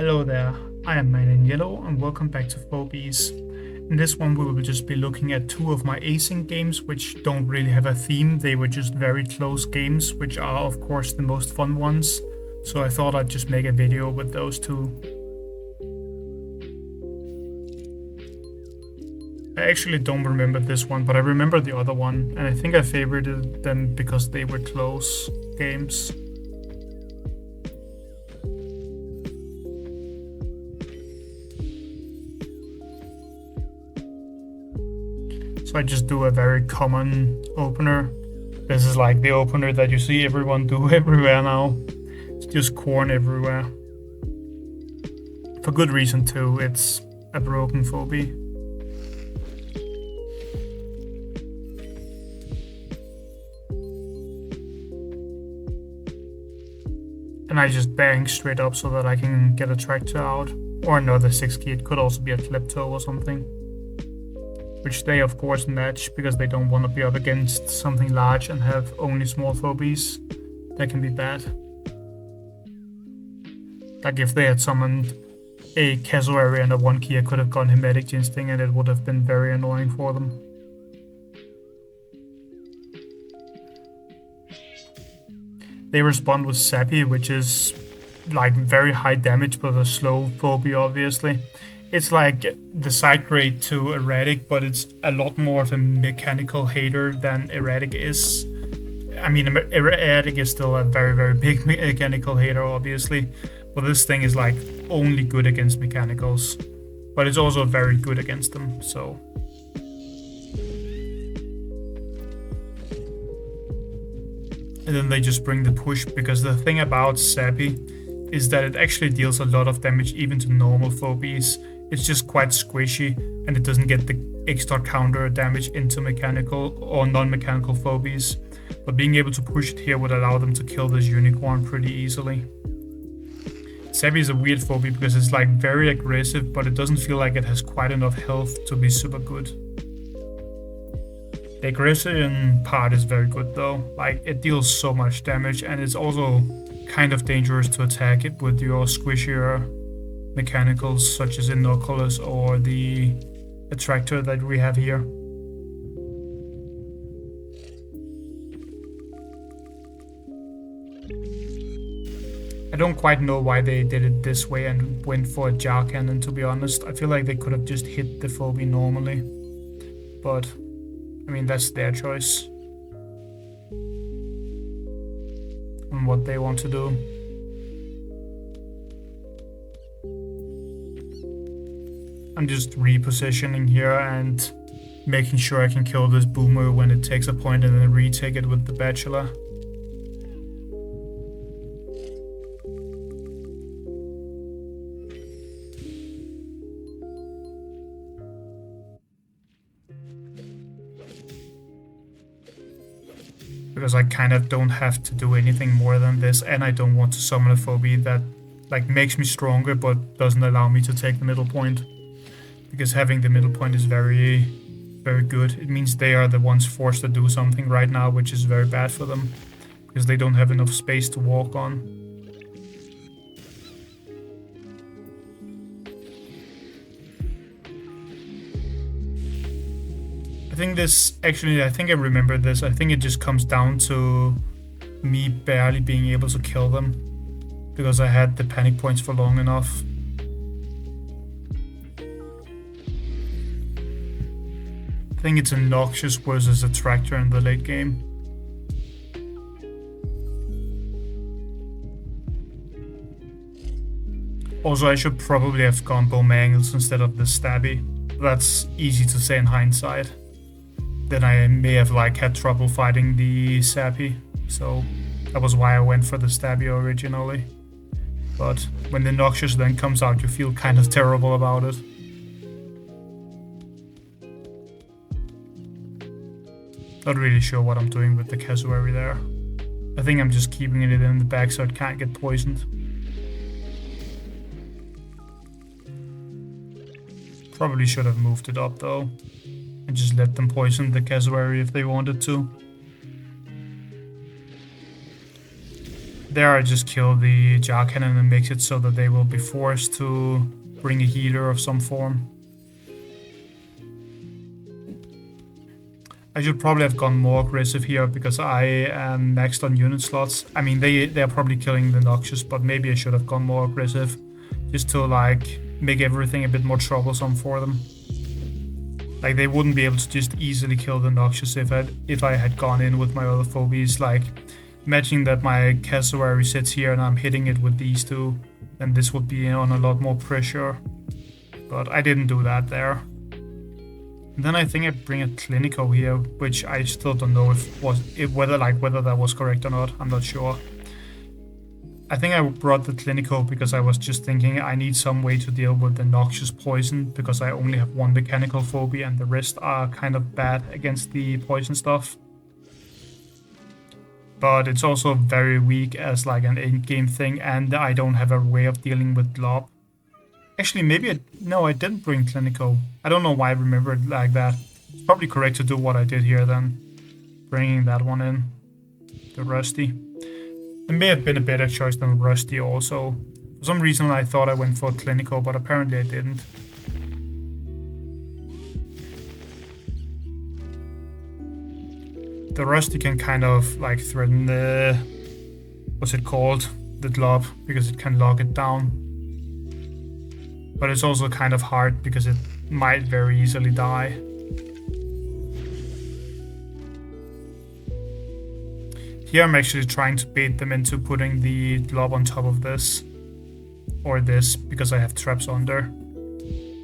Hello there, I am Man in Yellow and welcome back to Phobies. In this one we will just be looking at two of my async games which don't really have a theme, they were just very close games which are of course the most fun ones, so I thought I'd just make a video with those two. I actually don't remember this one, but I remember the other one, and I think I favorited them because they were close games. So I just do a very common opener. This is like the opener that you see everyone do everywhere now. It's just corn everywhere. For good reason too, it's a broken phobia. And I just bang straight up so that I can get a tractor out. Or another 6 key, it could also be a klepto or something. Which they of course match because they don't want to be up against something large and have only small phobies. That can be bad. Like if they had summoned a cassowary and a 1 key, I could have gone Hermetic Ginsting and it would have been very annoying for them. They respond with Sappy, which is like very high damage but a slow phobia obviously. It's like the side grade to Erratic, but it's a lot more of a mechanical hater than Erratic is. I mean, Erratic is still a very, very big mechanical hater, obviously. But this thing is like only good against mechanicals. But it's also very good against them, so. And then they just bring the push, because the thing about Sappy is that it actually deals a lot of damage even to normal phobies. It's just quite squishy and it doesn't get the extra counter damage into mechanical or non-mechanical phobies. But being able to push it here would allow them to kill this unicorn pretty easily. Sappy is a weird phobia because it's like very aggressive, but it doesn't feel like it has quite enough health to be super good. The aggression part is very good though, like it deals so much damage and it's also kind of dangerous to attack it with your squishier mechanicals such as Inoculus or the Attractor that we have here. I don't quite know why they did it this way and went for a jar cannon, to be honest. I feel like they could have just hit the phobia normally, but I mean, that's their choice on what they want to do. I'm just repositioning here and making sure I can kill this boomer when it takes a point and then retake it with the bachelor. Because I kind of don't have to do anything more than this, and I don't want to summon a phobia that like makes me stronger but doesn't allow me to take the middle point. Because having the middle point is very, very good. It means they are the ones forced to do something right now, which is very bad for them. Because they don't have enough space to walk on. I think I remember this. I think it just comes down to me barely being able to kill them. Because I had the panic points for long enough. I think it's a Noxious versus Attractor in the late game. Also, I should probably have gone Bowmangles instead of the Stabby. That's easy to say in hindsight. Then I may have like had trouble fighting the Sappy, so that was why I went for the Stabby originally. But when the Noxious then comes out, you feel kind of terrible about it. Not really sure what I'm doing with the cassowary there. I think I'm just keeping it in the back so it can't get poisoned. Probably should have moved it up though. And just let them poison the cassowary if they wanted to. There I just kill the Jar Cannon and makes it so that they will be forced to bring a healer of some form. I should probably have gone more aggressive here because I am maxed on unit slots. I mean, they're probably killing the Noxious, but maybe I should have gone more aggressive just to like make everything a bit more troublesome for them. Like they wouldn't be able to just easily kill the Noxious if I had gone in with my other phobies. Like imagine that my Cassowary sits here and I'm hitting it with these two, then this would be on a lot more pressure. But I didn't do that there. And then I think I bring a Clinico here, which I still don't know whether that was correct or not. I'm not sure. I think I brought the Clinico because I was just thinking I need some way to deal with the Noxious poison because I only have one mechanical phobia and the rest are kind of bad against the poison stuff. But it's also very weak as like an in-game thing, and I don't have a way of dealing with Glob. Actually, maybe I didn't bring Clinico. I don't know why I remember it like that. It's probably correct to do what I did here then. Bringing that one in. The Rusty. It may have been a better choice than Rusty also. For some reason I thought I went for Clinico, but apparently I didn't. The Rusty can kind of like threaten the... what's it called? The Glob, because it can lock it down. But it's also kind of hard because it might very easily die. Here I'm actually trying to bait them into putting the Glob on top of this. Or this, because I have traps under.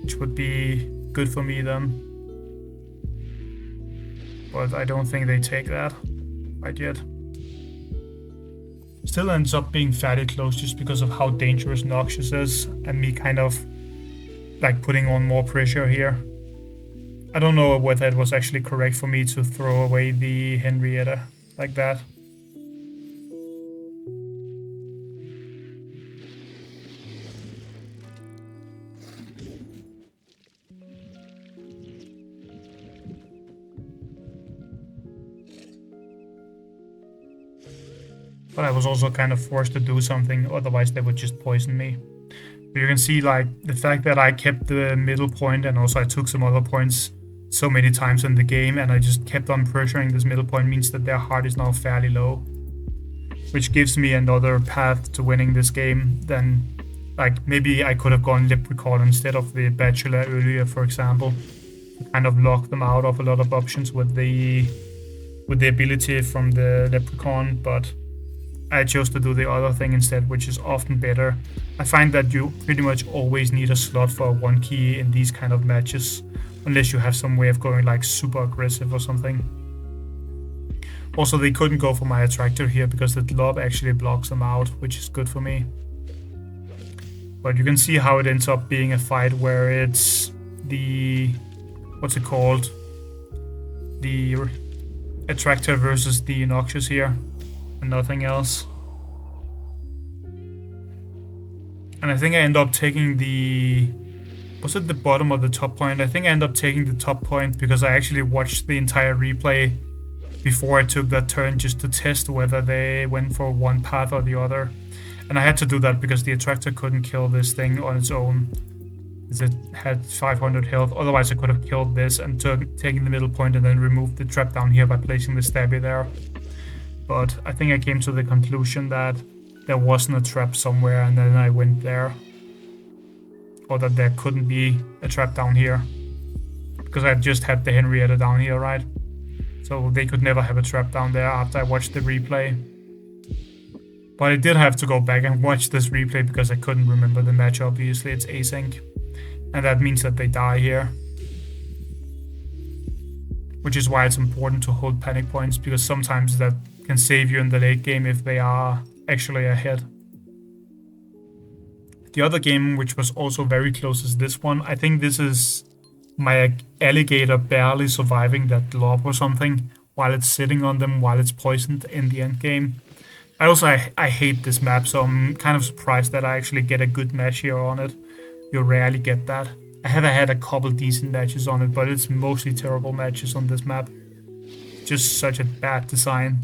Which would be good for me then. But I don't think they take that quite yet. Still ends up being fairly close just because of how dangerous Noxious is. And me kind of like putting on more pressure here. I don't know whether it was actually correct for me to throw away the Henrietta like that. But I was also kind of forced to do something, otherwise they would just poison me. But you can see like the fact that I kept the middle point and also I took some other points so many times in the game and I just kept on pressuring this middle point means that their heart is now fairly low. Which gives me another path to winning this game than like maybe I could have gone Leprechaun instead of the Bachelor earlier, for example. To kind of lock them out of a lot of options with the ability from the Leprechaun, but I chose to do the other thing instead, which is often better. I find that you pretty much always need a slot for one key in these kind of matches, unless you have some way of going like super aggressive or something. Also, they couldn't go for my Attractor here because the Glob actually blocks them out, which is good for me. But you can see how it ends up being a fight where it's the... what's it called? The Attractor versus the Noxious here. And nothing else. And I think I end up taking the... was it the bottom or the top point? I think I end up taking the top point because I actually watched the entire replay before I took that turn just to test whether they went for one path or the other. And I had to do that because the Attractor couldn't kill this thing on its own. Because it had 500 health. Otherwise I could have killed this and taken the middle point and then removed the trap down here by placing the Stabby there. But I think I came to the conclusion that there wasn't a trap somewhere and then I went there. Or that there couldn't be a trap down here. Because I just had the Henrietta down here, right? So they could never have a trap down there after I watched the replay. But I did have to go back and watch this replay because I couldn't remember the match, obviously. It's async. And that means that they die here. Which is why it's important to hold panic points, because sometimes that can save you in the late game if they are actually ahead. The other game, which was also very close, is this one. I think this is my alligator barely surviving that Glob or something while it's sitting on them, while it's poisoned in the end game. I hate this map, so I'm kind of surprised that I actually get a good match here on it. You rarely get that. I have had a couple decent matches on it, but it's mostly terrible matches on this map. Just such a bad design,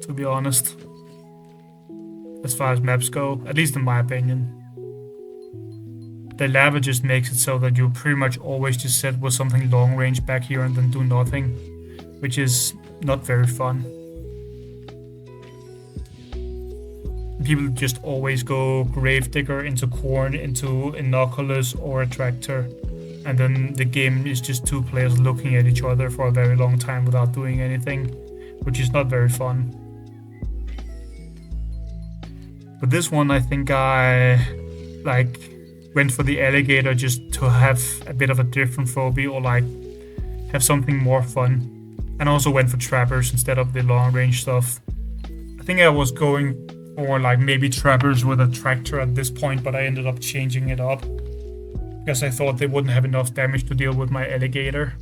to be honest. as far as maps go, at least in my opinion. The lava just makes it so that you pretty much always just sit with something long range back here and then do nothing, which is not very fun. People just always go Gravedigger into Corn, into Innocuous or Attractor, and then the game is just two players looking at each other for a very long time without doing anything, which is not very fun. But this one, I think I went for the alligator just to have a bit of a different phobia, or have something more fun. And also went for trappers instead of the long range stuff. I think I was going for maybe trappers with a tractor at this point, but I ended up changing it up because I thought they wouldn't have enough damage to deal with my alligator.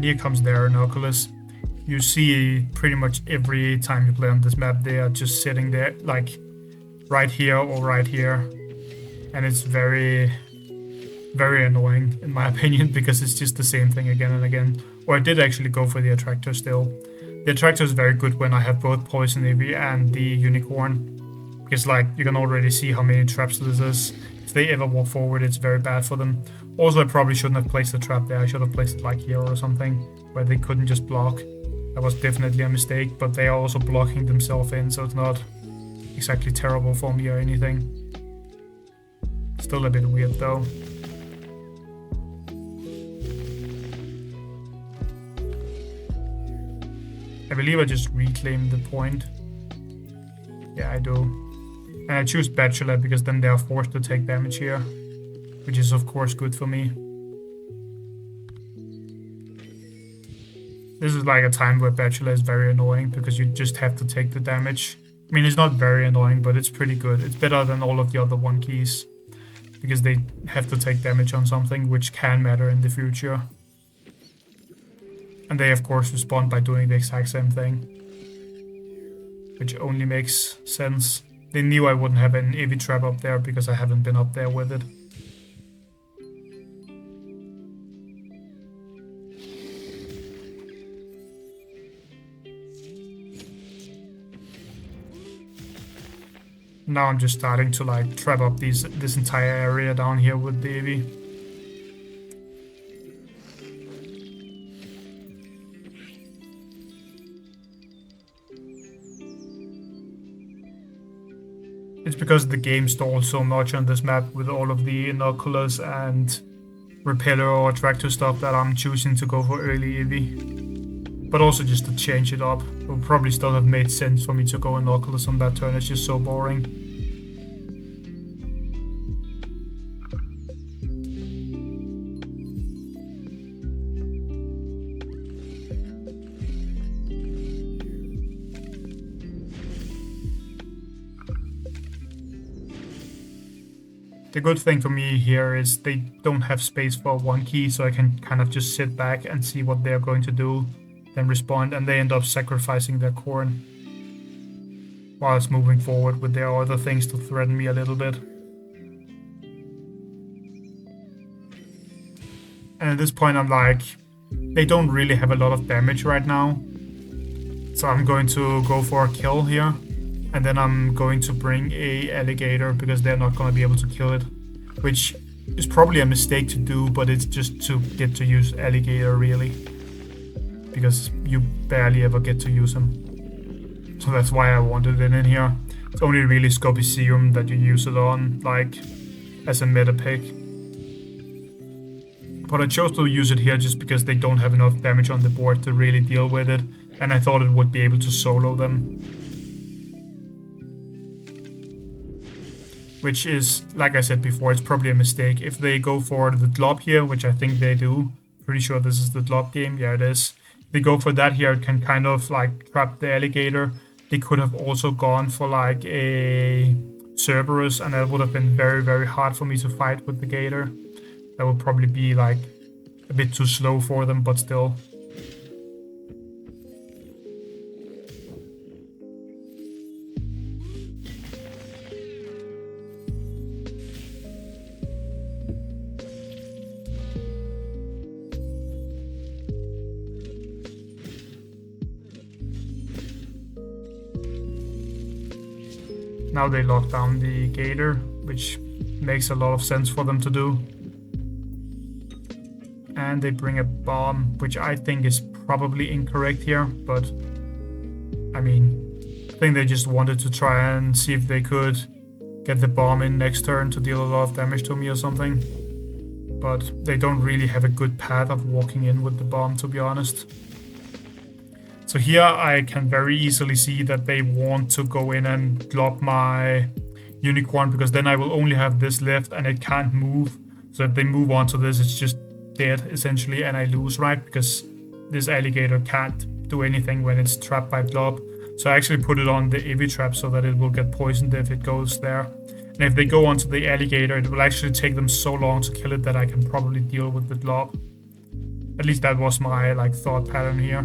Here comes their Innocuous. You see pretty much every time you play on this map, they are just sitting there, right here or right here. And it's very, very annoying, in my opinion, because it's just the same thing again and again. Or I did actually go for the Attractor still. The Attractor is very good when I have both Poison Ivy and the Unicorn. Because, you can already see how many traps this is. If they ever walk forward, it's very bad for them. Also, I probably shouldn't have placed the trap there. I should have placed it here or something, where they couldn't just block. That was definitely a mistake, but they are also blocking themselves in, so it's not exactly terrible for me or anything. Still a bit weird though. I believe I just reclaimed the point. Yeah, I do. And I choose Bachelor because then they are forced to take damage here, which is of course good for me. This is a time where Bachelor is very annoying because you just have to take the damage. I mean, it's not very annoying, but it's pretty good. It's better than all of the other 1-keys because they have to take damage on something, which can matter in the future. And they of course respond by doing the exact same thing, which only makes sense. They knew I wouldn't have an Eevee trap up there because I haven't been up there with it. Now I'm just starting to trap up this entire area down here with the Eevee. It's because the game stalls so much on this map with all of the Innocuous and Repeller or Attractor stuff that I'm choosing to go for early Eevee. But also just to change it up. It would probably still have made sense for me to go Innocuous on that turn, it's just so boring. The good thing for me here is they don't have space for 1-key, so I can kind of just sit back and see what they're going to do, then respond, and they end up sacrificing their Corn whilst moving forward with their other things to threaten me a little bit. And at this point I'm they don't really have a lot of damage right now, so I'm going to go for a kill here. And then I'm going to bring a alligator because they're not going to be able to kill it. Which is probably a mistake to do, but it's just to get to use alligator really. Because you barely ever get to use them. So that's why I wanted it in here. It's only really Scopiseum that you use it on, as a meta pick. But I chose to use it here just because they don't have enough damage on the board to really deal with it. And I thought it would be able to solo them. Which is, like I said before, it's probably a mistake. If they go for the Glob here, which I think they do, pretty sure this is the Glob game, yeah it is. If they go for that here, it can kind of trap the alligator. They could have also gone for a Cerberus, and that would have been very, very hard for me to fight with the gator. That would probably be a bit too slow for them, but still. Now they lock down the gator, which makes a lot of sense for them to do. And they bring a bomb, which I think is probably incorrect here, but I mean, I think they just wanted to try and see if they could get the bomb in next turn to deal a lot of damage to me or something. But they don't really have a good path of walking in with the bomb, to be honest. So here I can very easily see that they want to go in and drop my unicorn, because then I will only have this left and it can't move. So if they move on to this, it's just dead essentially, and I lose, right? Because this alligator can't do anything when it's trapped by blob. So I actually put it on the Eevee trap so that it will get poisoned if it goes there. And if they go onto the alligator, it will actually take them so long to kill it that I can probably deal with the blob. At least that was my thought pattern here.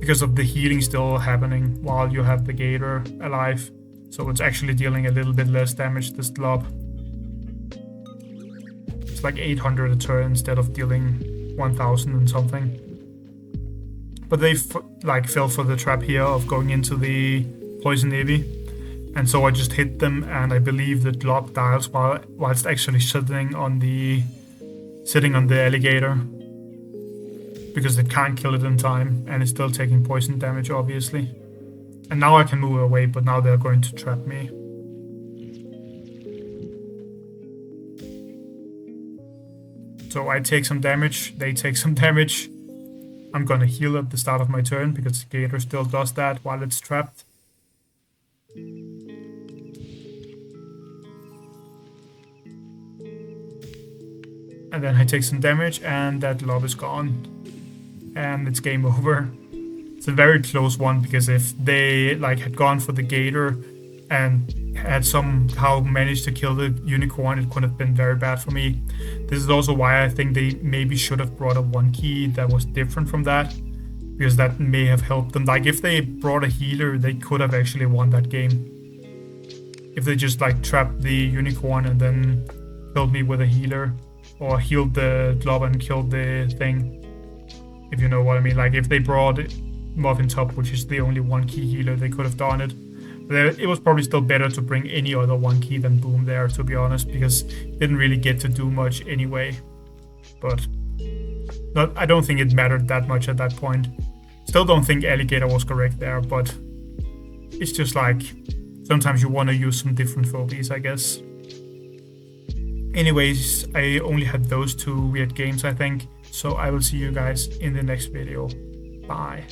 Because of the healing still happening while you have the gator alive. So it's actually dealing a little bit less damage, this blob. It's like 800 a turn instead of dealing 1000 and something. But they fell for the trap here of going into the poison Eevee. And so I just hit them, and I believe the blob dies whilst actually sitting on the alligator. Because it can't kill it in time, and it's still taking poison damage, obviously. And now I can move away, but now they're going to trap me. So I take some damage, they take some damage. I'm gonna heal at the start of my turn, because the gator still does that while it's trapped. And then I take some damage, and that blob is gone. And it's game over. It's a very close one, because if they had gone for the gator and had somehow managed to kill the unicorn, it could have been very bad for me. This is also why I think they maybe should have brought a 1 key that was different from that, because that may have helped them. If they brought a healer, they could have actually won that game. If they just trapped the unicorn and then killed me with a healer, or healed the blob and killed the thing, if you know what I mean. If they brought Muffin Top, which is the only 1 key healer, they could have done it. But it was probably still better to bring any other 1 key than Boom there, to be honest, because it didn't really get to do much anyway. But I don't think it mattered that much at that point. Still don't think alligator was correct there, but it's just sometimes you want to use some different phobies, I guess. Anyways, I only had those 2 weird games, I think. So I will see you guys in the next video. Bye.